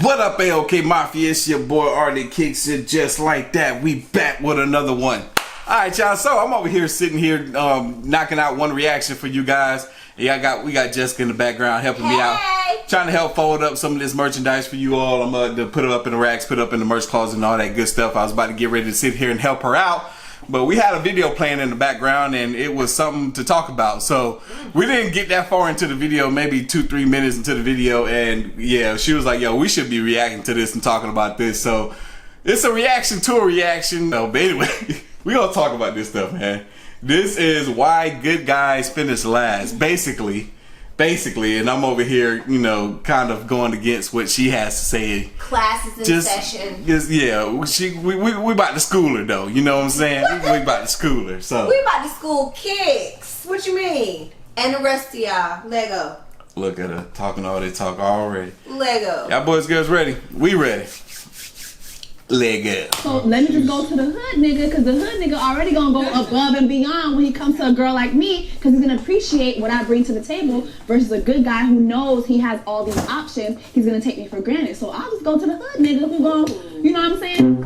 What up, AOK Mafia? It's your boy Artie Kicks It Just Like That. We back with another one. Alright, y'all, so I'm over here sitting here knocking out one reaction for you guys. Yeah, we got Jessica in the background helping me out. Trying to help fold up some of this merchandise for you all. I'm to put it up in the racks, put it up in the merch closet and all that good stuff. I was about to get ready to sit here and help her out. But we had a video playing in the background and it was something to talk about. So we didn't get that far into the video, maybe 2-3 minutes into the video. And yeah, she was like, yo, we should be reacting to this and talking about this. So it's a reaction to a reaction. No, but anyway, we gonna talk about this stuff, man. This is why good guys finish last, basically, and I'm over here, you know, kind of going against what she has to say. Classes in session. Yeah, we about to school her though, you know what I'm saying? we about to school her, so. We about to school Kicks. What you mean? And the rest of y'all, Lego. Look at her, talking all that talk already. Lego. Y'all boys, girls ready? We ready. Lego. So let me just go to the hood nigga, because the hood nigga already gonna go above and beyond when he comes to a girl like me, because he's gonna appreciate what I bring to the table versus a good guy who knows he has all these options. He's gonna take me for granted. So I'll just go to the hood nigga who gon', you know what I'm saying?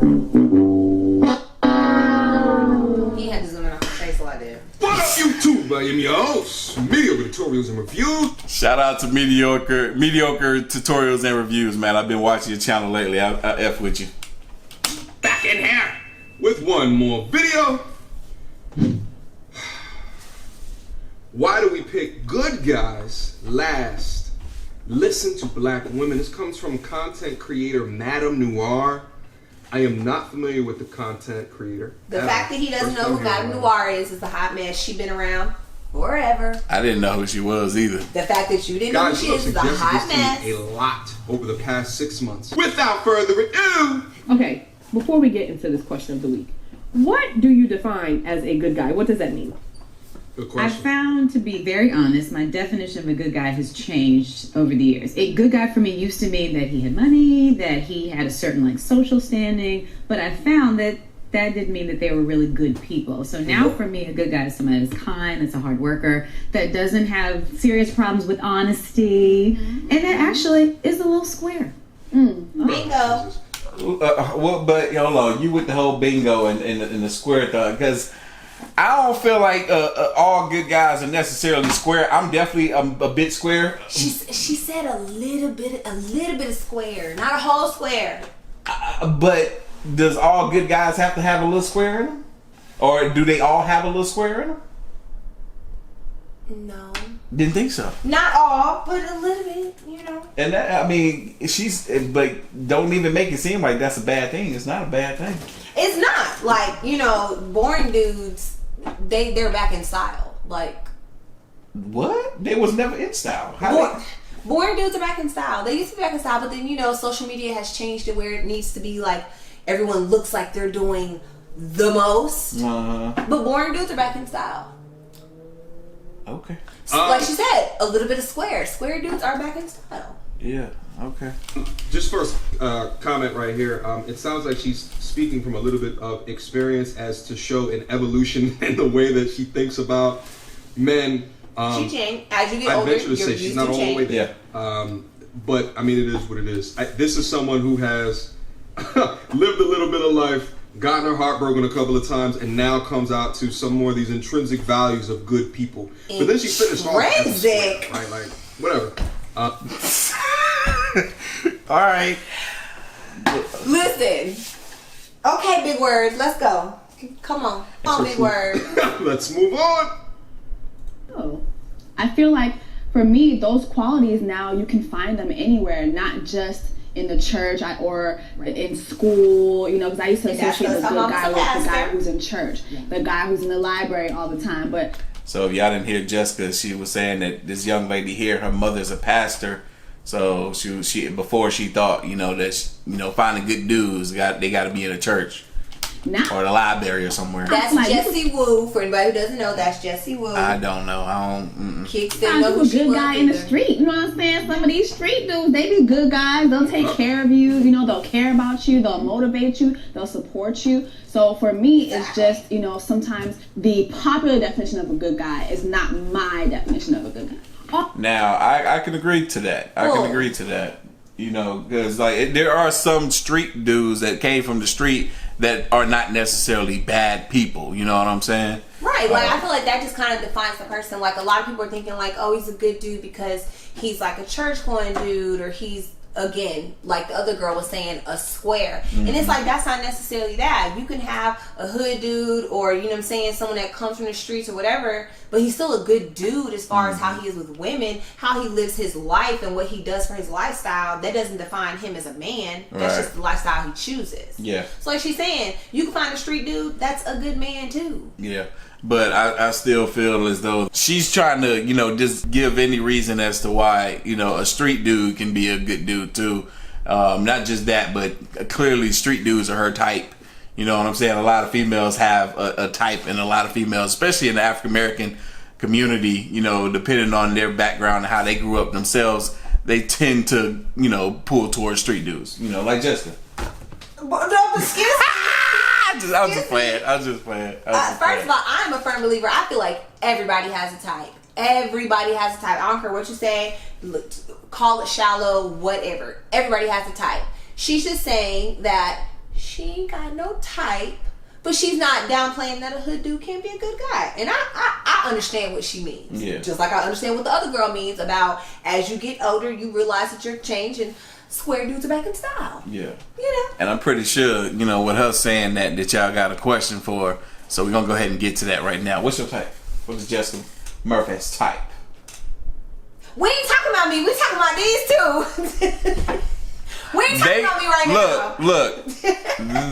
He had to zoom in on her face like that. What up, YouTube? I am your host, Mediocre Tutorials and Reviews. Shout out to mediocre tutorials and reviews, man. I've been watching your channel lately. I F with you. Back in here with one more video. Why do we pick good guys last? Listen to black women. This comes from content creator Madame Noir. I am not familiar with the content creator. The fact that he doesn't know who Madame Noir is a hot mess. She been around forever. I didn't know who she was either. The fact that you didn't know who she is a hot mess. A lot over the past 6 months. Without further ado. Okay. Before we get into this question of the week, what do you define as a good guy? What does that mean? Good I question. found, to be very honest, my definition of a good guy has changed over the years. A good guy for me used to mean that he had money, that he had a certain social standing, but I found that that didn't mean that they were really good people. So now for me, a good guy is somebody that's kind, that's a hard worker, that doesn't have serious problems with honesty, and that actually is a little square. Bingo. Well, but hold on, you with the whole bingo and the square thing, because I don't feel like all good guys are necessarily square. I'm definitely a bit square. She said a little bit of square, not a whole square. But does all good guys have to have a little square in them, or do they all have a little square in them? No. Didn't think so. Not all, but a little bit, you know. And that, I mean, but don't even make it seem like that's a bad thing. It's not a bad thing. It's not. Like, you know, boring dudes, they're back in style. Like, what? They was never in style. Boring dudes are back in style. They used to be back in style, but then, you know, social media has changed it where it needs to be like everyone looks like they're doing the most. But boring dudes are back in style. Okay. Like she said, a little bit of square. Square dudes are back in style. Yeah. Okay. Just first comment right here. It sounds like she's speaking from a little bit of experience as to show an evolution in the way that she thinks about men. She changed. As you get I older, venture to your say views she's not do all the way change. there. Yeah. But I mean, it is what it is. This is someone who has lived a little bit of life, gotten her heart broken a couple of times, and now comes out to some more of these intrinsic values of good people. But then she finished off as a square, right? Like, whatever. All right. Listen. Okay, big words. Let's go. Come on. Come on, big word. Let's move on. Oh, I feel like for me, those qualities now, you can find them anywhere, not just in the church or in school, you know, because I used to associate the good guy with the guy who's in church, the guy who's in the library all the time. But so if y'all didn't hear Jessica, she was saying that this young lady here, her mother's a pastor. So she before she thought, you know, that finding good dudes they got to be in a church. Or the library or somewhere. That's Jessie Woo. For anybody who doesn't know, that's Jessie Woo. I don't know. I don't. Kicks didn't know who she good was guy in the street. You know what I'm saying? Some of these street dudes, they be good guys. They'll take care of you. You know, they'll care about you. They'll motivate you. They'll support you. So for me, it's just, you know, sometimes the popular definition of a good guy is not my definition of a good guy. Now, I can agree to that. I can agree to that. You know, because like there are some street dudes that came from the street that are not necessarily bad people. You know what I'm saying? Right. Like I feel like that just kind of defines the person. Like a lot of people are thinking like, oh, he's a good dude because he's like a church going dude, or he's, again, like the other girl was saying, a square. And it's like, that's not necessarily that. You can have a hood dude, or, you know what I'm saying, someone that comes from the streets or whatever, but he's still a good dude as far as how he is with women, how he lives his life and what he does for his lifestyle. That doesn't define him as a man. That's just the lifestyle he chooses. Yeah. So like she's saying, you can find a street dude that's a good man too. Yeah. But I still feel as though she's trying to, you know, just give any reason as to why, you know, a street dude can be a good dude too. Not just that, but clearly street dudes are her type. You know what I'm saying? A lot of females have a type, and a lot of females, especially in the African American community, you know, depending on their background and how they grew up themselves, they tend to, you know, pull towards street dudes. You know, like Jessica. No, excuse me. I was just playing. First of all, I'm a firm believer. I feel like everybody has a type. Everybody has a type. I don't care what you say. Look, call it shallow, whatever. Everybody has a type. She's just saying that she ain't got no type, but she's not downplaying that a hood dude can be a good guy. And I understand what she means. Yeah. Just like I understand what the other girl means about as you get older, you realize that you're changing. Square dudes are back in style. Yeah. You know. And I'm pretty sure, you know, with her saying that y'all got a question for. So we're going to go ahead and get to that right now. What's your type? What is Jessica Murphy's type? We ain't talking about me. We talking about these two. We ain't talking about me right now. Look.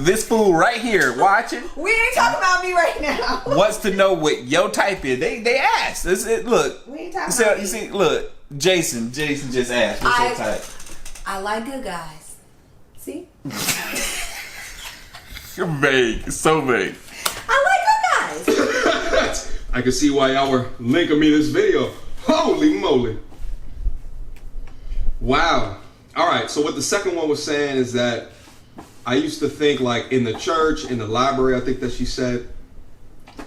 This fool right here watching. We ain't talking about me right now. Wants to know what your type is. They asked. Look. We ain't talking about me. You see, look. Jason just asked. What's your type? I like good guys. See? You're vague. So vague. I like good guys. I can see why y'all were linking me this video. Holy moly. Wow. All right. So what the second one was saying is that I used to think like in the church, in the library, I think that she said.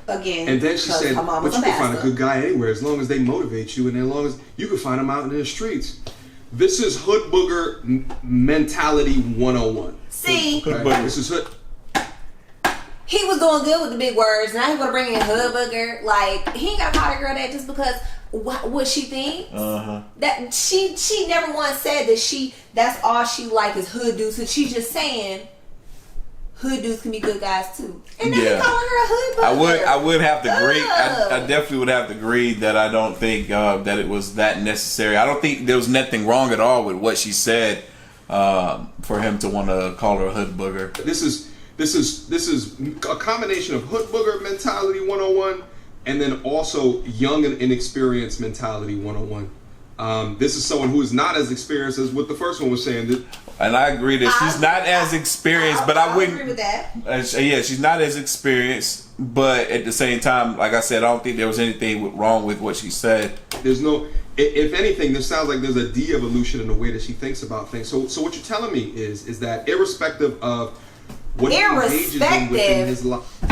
Again. And then she said, but you can find a good guy anywhere as long as they motivate you, and as long as you can find them out in the streets. This is hood booger mentality 101. See, Okay? This is hood. he was doing good with the big words. Now he's gonna bring in hood booger. Like he ain't got to call that girl that just because what she thinks. That she never once said that that's all she like is hood dudes. So she's just saying hood dudes can be good guys too. And then he calling her a hood booger. I would have to agree. I definitely would have to agree that I don't think that it was that necessary. I don't think there was nothing wrong at all with what she said for him to want to call her a hood booger. This is a combination of hood booger mentality 101 and then also young and inexperienced mentality 101. This is someone who is not as experienced as what the first one was saying. And I agree that she's not as experienced, but I wouldn't agree with that. Yeah, she's not as experienced, but at the same time, like I said, I don't think there was anything wrong with what she said. There's no, if anything, this sounds like there's a de-evolution in the way that she thinks about things. So what you're telling me is that irrespective of what he engages in within his life.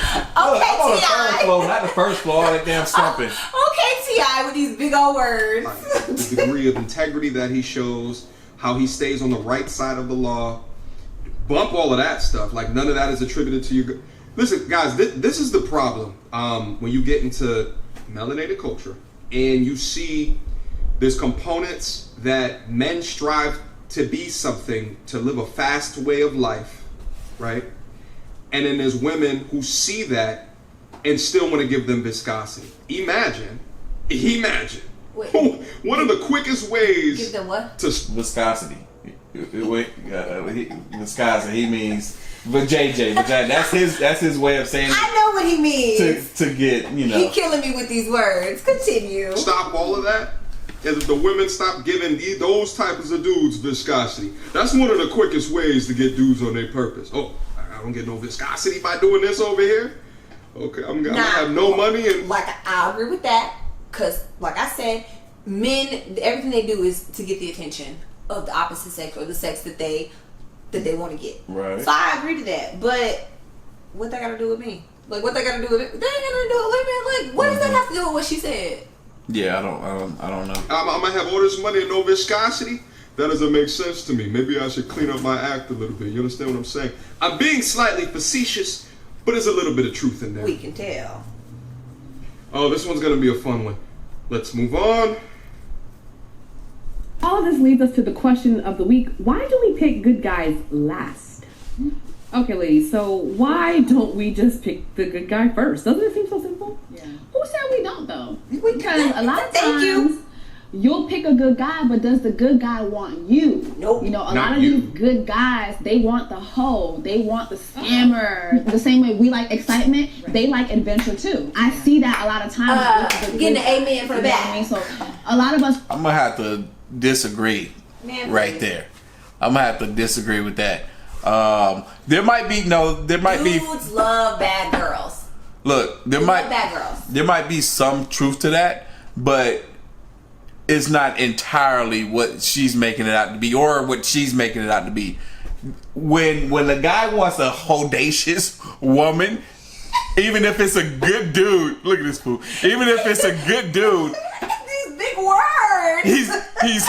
Okay, I'm on the T.I. third floor, not the first floor. All that damn stumping. Okay, T.I. with these big old words. The degree of integrity that he shows, how he stays on the right side of the law, bump all of that stuff. Like none of that is attributed to you. Listen, guys, this is the problem when you get into melanated culture and you see there's components that men strive to be something, to live a fast way of life, right? And then there's women who see that and still want to give them viscosity. Imagine. Wait. One of the quickest ways Give them what? to Viscosity. Viscosity. He means JJ. That's his way of saying it. I know what he means. To get, you know. He killing me with these words. Continue. stop all of that. And if the women stop giving those types of dudes viscosity, that's one of the quickest ways to get dudes on their purpose. Oh, I don't get no viscosity by doing this over here. Okay, I'm gonna have no money and like I agree with that, cause like I said, men, everything they do is to get the attention of the opposite sex or the sex that they want to get. Right. So I agree to that, but what they got to do with me? Like what they got to do with it? They ain't got to do it with me. Like what does that have to do with what she said? Yeah, I don't know. I might have all this money and no viscosity. That doesn't make sense to me. Maybe I should clean up my act a little bit. You understand what I'm saying? I'm being slightly facetious, but there's a little bit of truth in there. We can tell. Oh, this one's gonna be a fun one. Let's move on. All of this leads us to the question of the week. Why do we pick good guys last? Okay, ladies, so why don't we just pick the good guy first? Doesn't it seem so simple? Yeah. Who said we don't though? Because a lot of times you'll pick a good guy, but does the good guy want you? Nope. You know, a Not lot of you. these good guys, they want the hoe, they want the scammer. The same way we like excitement, they like adventure too. I see that a lot of times. with the Getting good- an amen for you know what I mean? that. So a lot of us. I'm gonna have to disagree Man, right please. there. I'm gonna have to disagree with that. There might be Dudes love bad girls. look, there Love might bad girls. there might be some truth to that, but it's not entirely what she's making it out to be or what she's making it out to be. When the guy wants a audacious woman, even if it's a good dude, look at this fool. Even if it's a good dude, These big words. he's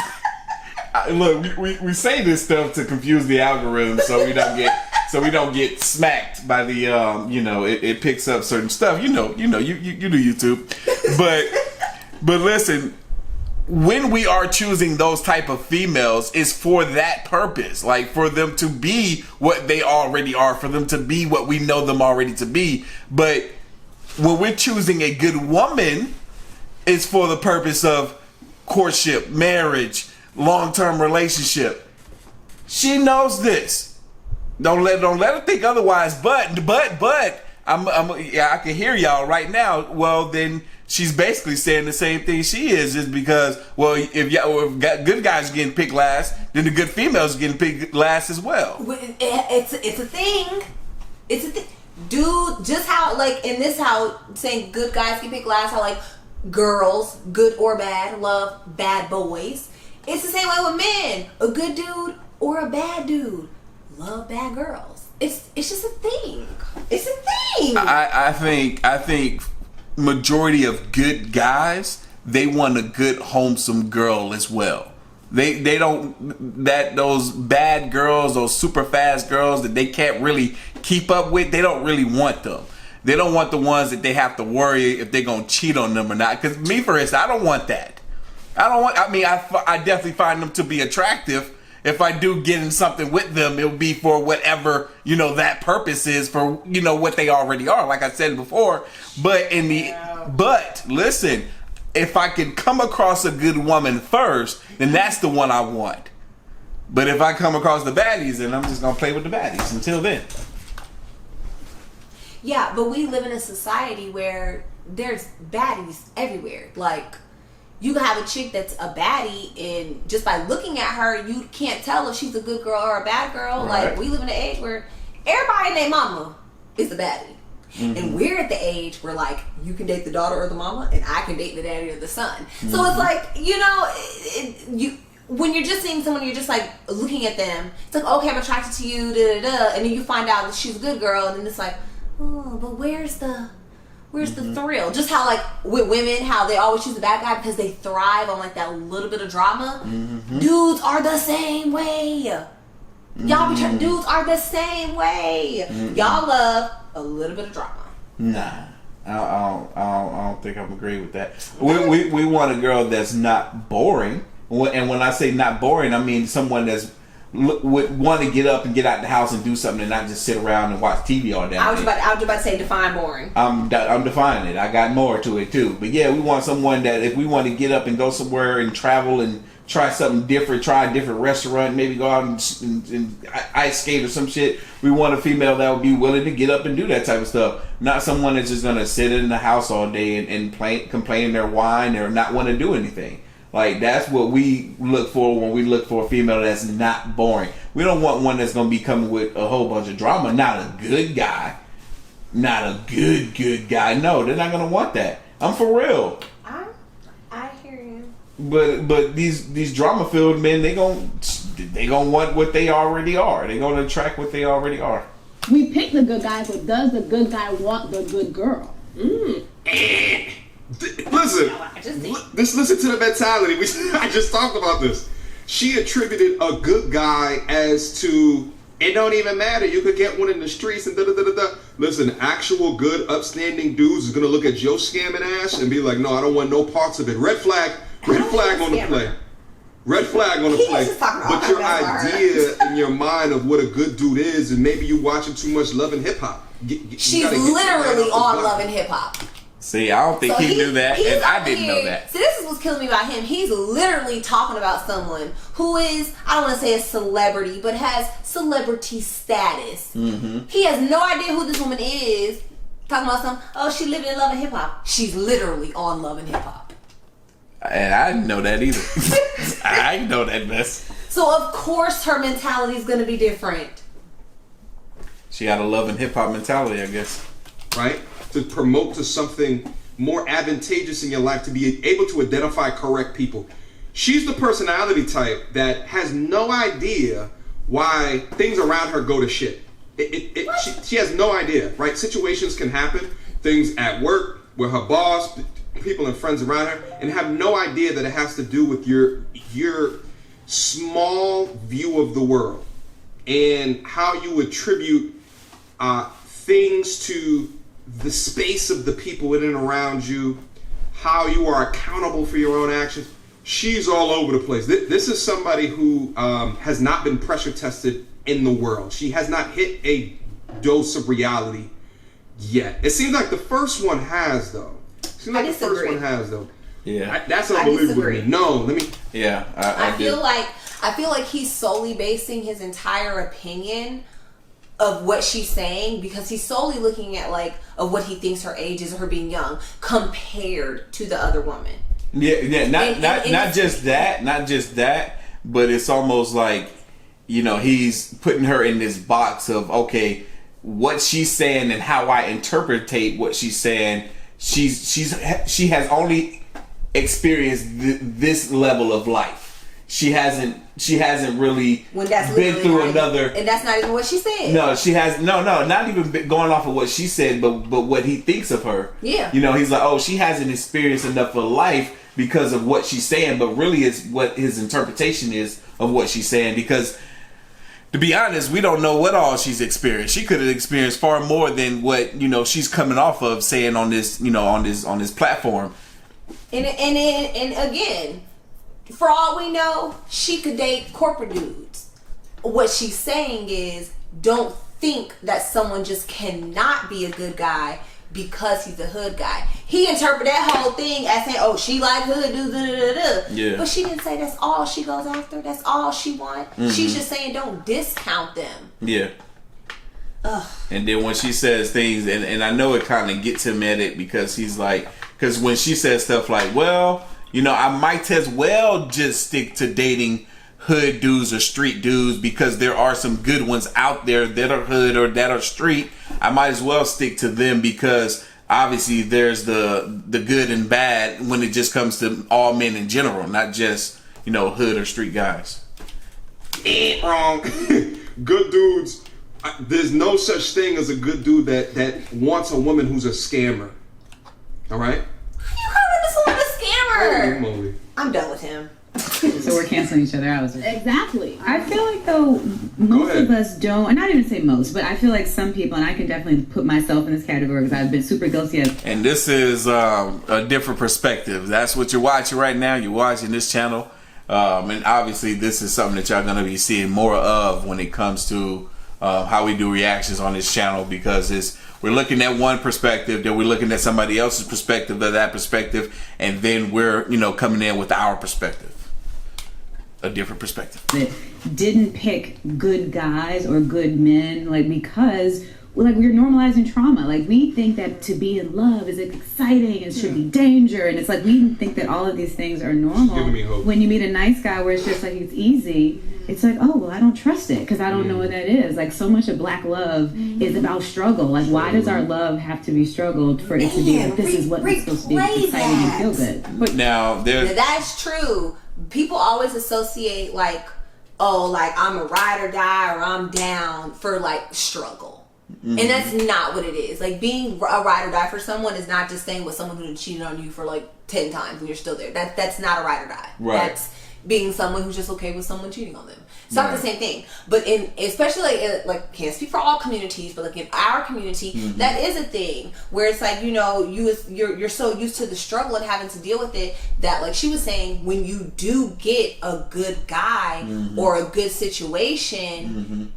look, we say this stuff to confuse the algorithm so we don't get smacked by the it picks up certain stuff. You do YouTube. But listen, when we are choosing those type of females, it's for that purpose, like for them to be what they already are, for them to be what we know them already to be. But when we're choosing a good woman, it's for the purpose of courtship, marriage, long-term relationship. She knows this. Don't let her think otherwise. But I can hear y'all right now. Well, then she's basically saying the same thing she is because, well, if good guys are getting picked last, then the good females are getting picked last as well. It's a thing. It's a thing. Dude, just how, like, in this, how saying good guys can pick last, how, like, girls, good or bad, love bad boys. It's the same way with men. A good dude or a bad dude love bad girls. It's just a thing. It's a thing. I think majority of good guys, they want a good wholesome girl as well. They don't, that those bad girls, those super fast girls that they can't really keep up with, they don't really want them. They don't want the ones that they have to worry if they're gonna cheat on them or not. Because me, for instance, I don't want that. I definitely find them to be attractive. If I do get in something with them, it'll be for whatever, that purpose is for, what they already are, like I said before. But listen, if I can come across a good woman first, then that's the one I want. But if I come across the baddies, then I'm just going to play with the baddies until then. Yeah, but we live in a society where there's baddies everywhere. Like, you can have a chick that's a baddie, and just by looking at her, you can't tell if she's a good girl or a bad girl. Right. Like, we live in an age where everybody and their mama is a baddie. Mm-hmm. And we're at the age where, like, you can date the daughter or the mama, and I can date the daddy or the son. Mm-hmm. So it's like, when you're just seeing someone, you're just like looking at them. It's like, okay, I'm attracted to you, and then you find out that she's a good girl, and then it's like, oh, but where's the thrill? Just how, like, with women, how they always choose the bad guy because they thrive on, like, that little bit of drama. Mm-hmm. Dudes are the same way. Y'all dudes are the same way. Mm-hmm. Y'all love a little bit of drama. Nah, I don't think I'm agree with that. We want a girl that's not boring, and when I say not boring, I mean someone that's would want to get up and get out the house and do something and not just sit around and watch TV all day. I was about to say define boring. I'm defining it. I got more to it too. But yeah, we want someone that if we want to get up and go somewhere and travel and try something different, try a different restaurant, maybe go out and ice skate or some shit, we want a female that would be willing to get up and do that type of stuff. Not someone that's just going to sit in the house all day and complain their whine or not want to do anything. Like, that's what we look for when we look for a female that's not boring. We don't want one that's going to be coming with a whole bunch of drama. Not a good guy. Not a good guy. No, they're not going to want that. I'm for real. I hear you. But these drama-filled men, they gonna want what they already are. They're going to attract what they already are. We pick the good guy, but does the good guy want the good girl? Listen, Just listen to the mentality. I just talked about this. She attributed a good guy as to, it don't even matter. You could get one in the streets and da-da-da-da-da. Listen, actual good, upstanding dudes is going to look at your scamming ass and be like, no, I don't want no parts of it. Red flag on the play. Red flag on the play. But your idea in your mind of what a good dude is, and maybe you watching too much Love and Hip Hop. She's literally on Love and Hip Hop. See, I don't think he knew that, and I didn't know that. See, this is what's killing me about him. He's literally talking about someone who is, I don't want to say a celebrity, but has celebrity status. Mm-hmm. He has no idea who this woman is. Talking about she living in Love and Hip Hop. She's literally on Love and Hip Hop. And I didn't know that either. I didn't know that mess. So, of course, her mentality is going to be different. She had a Love and Hip Hop mentality, I guess. Right? To promote to something more advantageous in your life, to be able to identify correct people. She's the personality type that has no idea why things around her go to shit. She has no idea, right? Situations can happen, things at work, with her boss, people and friends around her, and have no idea that it has to do with your small view of the world and how you attribute things to the space of the people in and around you, how you are accountable for your own actions. She's all over the place. This is somebody who has not been pressure tested in the world. She has not hit a dose of reality yet. It seems like the first one has, though. I disagree. Yeah, that's unbelievable to me. No, let me. Yeah, I feel like he's solely basing his entire opinion of what she's saying because he's solely looking at of what he thinks her age is, or her being young compared to the other woman. Yeah. Not just that, but it's almost like, he's putting her in this box of, okay, what she's saying and how I interpretate what she's saying. She has only experienced this level of life. She hasn't really been through another. And that's not even what she said. No, she has not even going off of what she said, but what he thinks of her. Yeah. He's like, oh, she hasn't experienced enough of life because of what she's saying, but really it's what his interpretation is of what she's saying. Because to be honest, we don't know what all she's experienced. She could have experienced far more than what she's coming off of saying on this on this platform. And again, for all we know, she could date corporate dudes. What she's saying is, don't think that someone just cannot be a good guy because he's a hood guy. He interpreted that whole thing as saying, oh, she like hood dudes, Yeah. But she didn't say that's all she goes after. That's all she wants. Mm-hmm. She's just saying don't discount them. Yeah. Ugh. And then when she says things, and I know it kind of gets him at it because he's like, because when she says stuff like, well, I might as well just stick to dating hood dudes or street dudes because there are some good ones out there that are hood or that are street. I might as well stick to them because obviously there's the good and bad when it just comes to all men in general, not just, hood or street guys. Wrong. Good dudes. There's no such thing as a good dude that wants a woman who's a scammer. All right? Holy moly. I'm done with him. So we're canceling each other out. Exactly. I feel like though most of us don't, and not even say most, but I feel like some people, and I can definitely put myself in this category because I've been super guilty of. And this is a different perspective. That's what you're watching right now. You're watching this channel, and obviously this is something that y'all gonna be seeing more of when it comes to how we do reactions on this channel, because we're looking at one perspective, then we're looking at somebody else's perspective of that perspective, and then we're coming in with our perspective, a different perspective. That didn't pick good guys or good men because we're normalizing trauma. We think that to be in love is exciting and should be danger, and it's we think that all of these things are normal. Giving me hope. When you meet a nice guy where it's just it's easy, it's oh, well, I don't trust it because I don't know what that is. So much of black love is about struggle. Why does our love have to be struggled for it to be this is what it's supposed to be exciting and feel good? But now that's true. People always associate I'm a ride or die or I'm down for struggle. And that's not what it is. Like, being a ride or die for someone is not just staying with someone who cheated on you for like 10 times and you're still there. That's not a ride or die. Right. That's being someone who's just okay with someone cheating on them. It's not the same thing. But especially like can't speak for all communities, but like in our community, that is a thing where it's like, you're so used to the struggle and having to deal with it that, like she was saying, when you do get a good guy or a good situation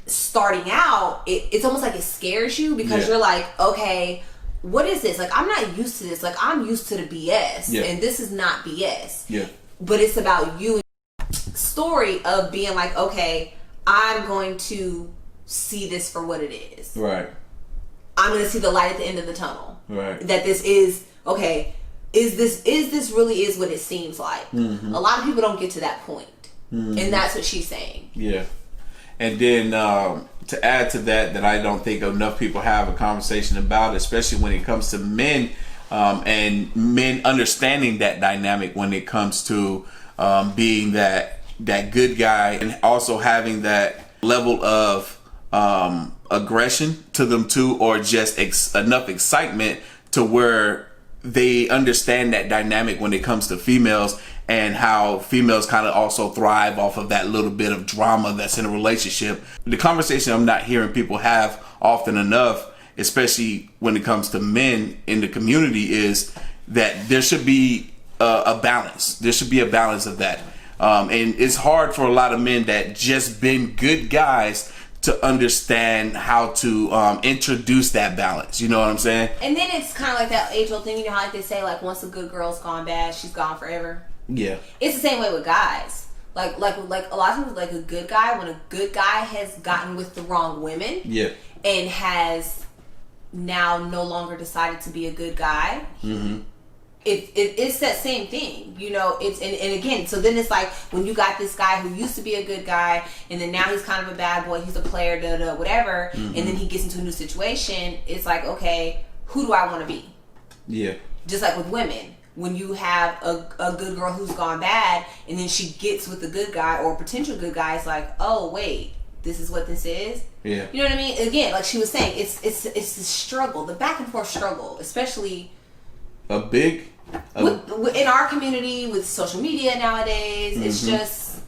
starting out, it's almost like it scares you because you're like, okay, what is this? Like, I'm not used to this. Like, I'm used to the BS and this is not BS. Yeah. But it's about you and story of being like, okay, I'm going to see this for what it is. Right. I'm going to see the light at the end of the tunnel. Right. That this is, okay, is this really is what it seems like? A lot of people don't get to that point. And that's what she's saying. Yeah. And then to add to that I don't think enough people have a conversation about, especially when it comes to men, and men understanding that dynamic when it comes to being that good guy and also having that level of aggression to them too, or just enough excitement to where they understand that dynamic when it comes to females, and how females kind of also thrive off of that little bit of drama that's in a relationship. The conversation I'm not hearing people have often enough, especially when it comes to men in the community, is that there should be a balance. There should be a balance of that. And it's hard for a lot of men that just been good guys to understand how to introduce that balance. You know what I'm saying? And then it's kind of like that age-old thing, how like they say, like, once a good girl's gone bad, she's gone forever. Yeah. It's the same way with guys. Like a lot of times, like a good guy, when a good guy has gotten with the wrong women, and has now no longer decided to be a good guy, it's that same thing, it's and again, so then it's like when you got this guy who used to be a good guy and then now he's kind of a bad boy, he's a player, whatever, and then he gets into a new situation, it's like, okay, who do I want to be? Yeah. Just like with women, when you have a good girl who's gone bad and then she gets with a good guy or a potential good guy, it's like, oh wait, this is what this is. Yeah. You know what I mean? Again, like she was saying, it's the struggle, the back and forth struggle, especially in our community with social media nowadays. It's just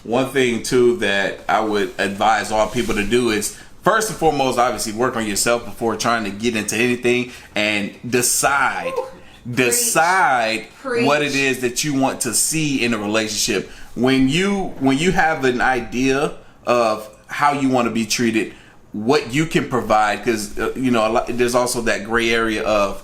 one thing too that I would advise all people to do is, first and foremost, obviously work on yourself before trying to get into anything, and decide what it is that you want to see in a relationship. When you have an idea of how you want to be treated, what you can provide, because there's also that gray area of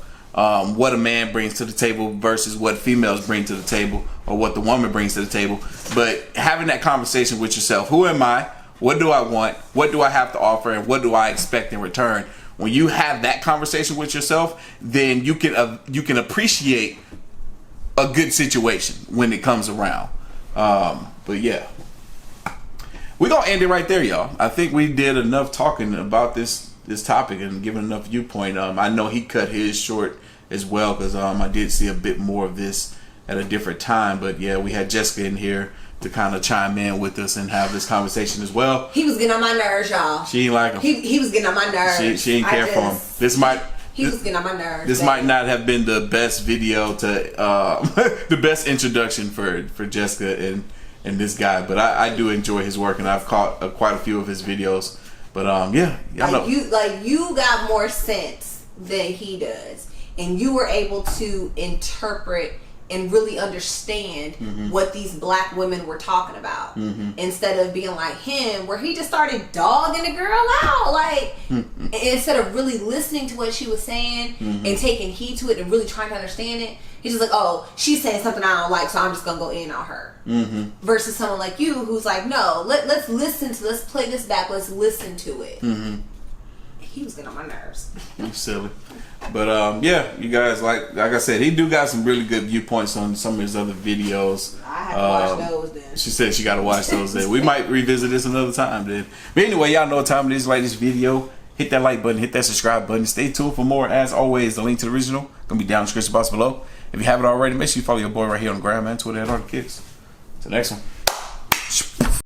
what a man brings to the table versus what females bring to the table, or what the woman brings to the table. But having that conversation with yourself, who am I? What do I want? What do I have to offer? And what do I expect in return? When you have that conversation with yourself, then you can appreciate a good situation when it comes around. But yeah, we're gonna end it right there, y'all. I think we did enough talking about this topic and giving enough viewpoint. I know he cut his short as well, because I did see a bit more of this at a different time. But yeah, we had Jessica in here to kind of chime in with us and have this conversation as well. He was getting on my nerves, y'all. She ain't like him. He was getting on my nerves. She ain't care for him. He was getting on my nerves. This might not have been the best video to the best introduction for Jessica and this guy, but I do enjoy his work, and I've caught quite a few of his videos. But yeah, y'all know. You got more sense than he does, and you were able to interpret and really understand what these black women were talking about, instead of being like him, where he just started dogging the girl out, like instead of really listening to what she was saying and taking heed to it and really trying to understand it. He's just like, oh, she's saying something I don't like, so I'm just gonna go in on her. Versus someone like you who's like, no, let's play this back, let's listen to it. He was getting on my nerves. You silly. But yeah, you guys, like I said, he do got some really good viewpoints on some of his other videos. I had to watch those then. She said she got to watch those then. We might revisit this another time then. But anyway, y'all know what time it is. Like this video, hit that like button, hit that subscribe button. Stay tuned for more. As always, the link to the original gonna be down in the description box below. If you haven't already, make sure you follow your boy right here on the gram and Twitter at Artie Kicks. Till the next one.